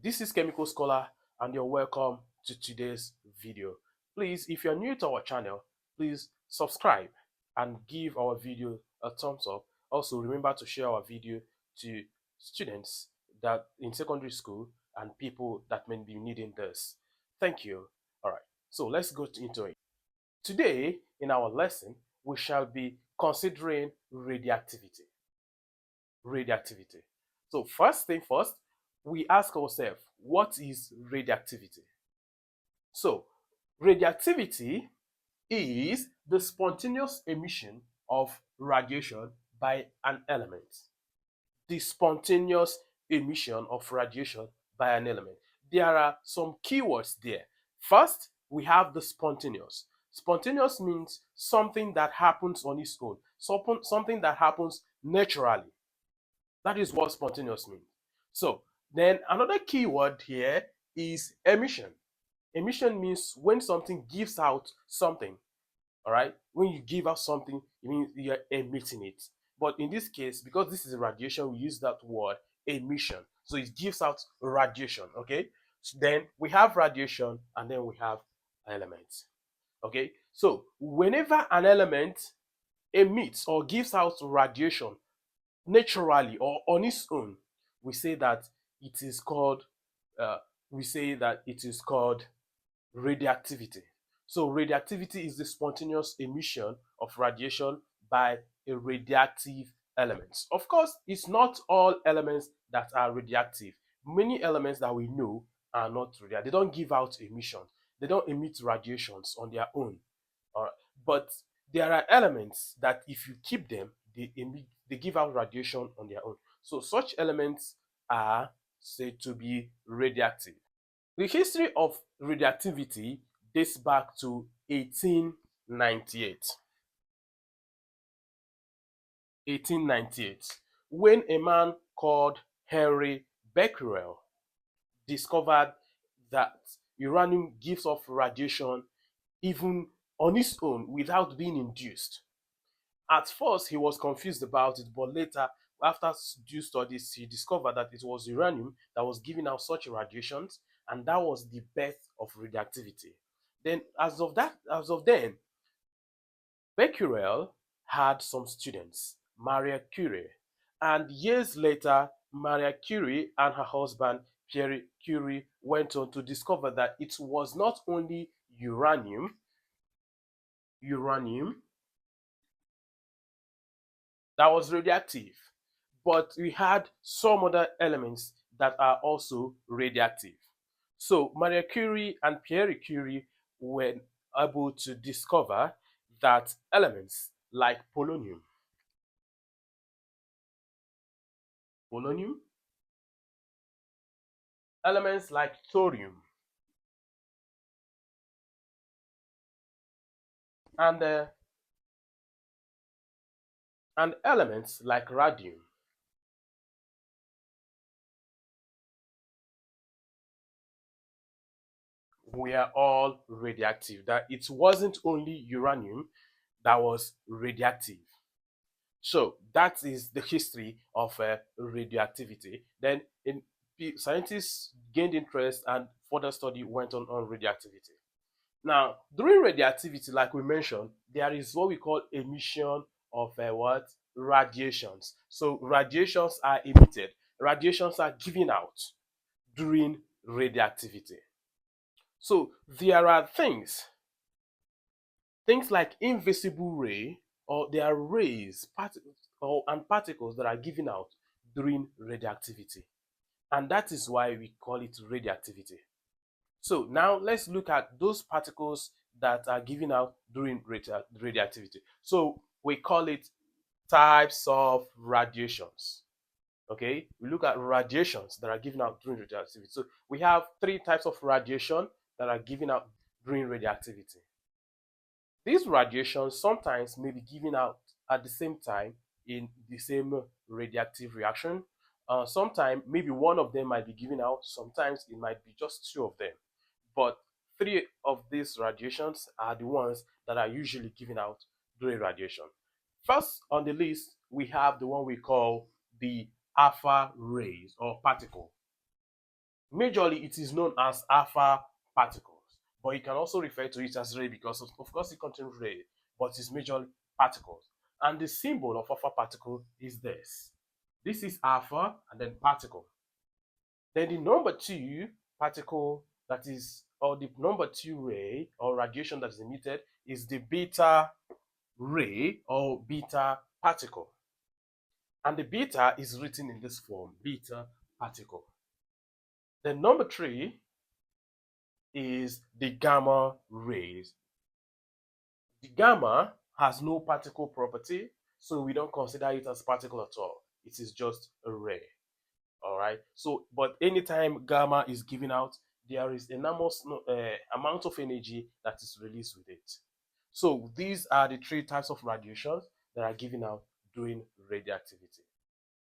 This is Chemical Scholar and you're welcome to today's video. Please, if you're new to our channel, please subscribe and give our video a thumbs up. Also, remember to share our video to students that in secondary school and people that may be needing this. Thank you. All right, so let's go into it. Today, in our lesson, we shall be considering radioactivity. Radioactivity. So, first thing first, we ask ourselves, what is radioactivity? So, radioactivity is the spontaneous emission of radiation by an element. The spontaneous emission of radiation by an element. There are some keywords there. First, we have the spontaneous. Spontaneous means something that happens on its own, something that happens naturally. That is what spontaneous means. So, then another keyword here is emission. Emission means when something gives out something. All right, when you give out something, it means you're emitting it. But in this case, because this is a radiation, we use that word emission. So it gives out radiation. Okay, so then we have radiation and then we have elements. Okay, so whenever an element emits or gives out radiation naturally or on its own, we say that it is called uh, radioactivity. So radioactivity is the spontaneous emission of radiation by a radioactive element. Of course, it's not all elements that are radioactive. Many elements that we know are not radioactive. They don't give out emissions. They don't emit radiations on their own. All right. But there are elements that if you keep them, they give out radiation on their own. So such elements are said to be radioactive. The history of radioactivity dates back to 1898. 1898, when a man called Henry Becquerel discovered that uranium gives off radiation even on its own without being induced. At first, he was confused about it, but later, after due studies, he discovered that it was uranium that was giving out such radiations, and that was the birth of radioactivity. Then, as of then, Becquerel had some students, Maria Curie, and years later, Maria Curie and her husband Pierre Curie went on to discover that it was not only uranium that was radioactive, but we had some other elements that are also radioactive. So Maria Curie and Pierre Curie were able to discover that elements like polonium, elements like thorium, and uh, and elements like radium were all radioactive. That it wasn't only uranium that was radioactive. So that is the history of radioactivity. Then scientists gained interest and further study went on radioactivity. Now, during radioactivity, like we mentioned, there is what we call emission of what? Radiations. So radiations are emitted. Radiations are given out during radioactivity. So there are things like invisible ray, or there are rays, and particles that are given out during radioactivity. And that is why we call it radioactivity. So now let's look at those particles that are given out during radioactivity. So we call it types of radiations. Okay, we look at radiations that are given out during radioactivity. So we have three types of radiation that are given out during radioactivity. These radiations sometimes may be given out at the same time in the same radioactive reaction. Sometimes maybe one of them might be given out, sometimes it might be just two of them. But three of these radiations are the ones that are usually given out during radiation. First on the list, we have the one we call the alpha rays or particle. Majorly, it is known as alpha particles, but you can also refer to it as ray because, of course, it contains ray, but it's majorly particles. And the symbol of alpha particle is this. This is alpha and then particle. Then the number two particle that is, or the number two ray or radiation that is emitted is the beta ray or beta particle. And the beta is written in this form, beta particle. Then number three is the gamma rays. The gamma has no particle property, so we don't consider it as particle at all. It is just a ray. All right. So, but anytime gamma is given out, there is enormous amount of energy that is released with it. So these are the three types of radiations that are given out during radioactivity.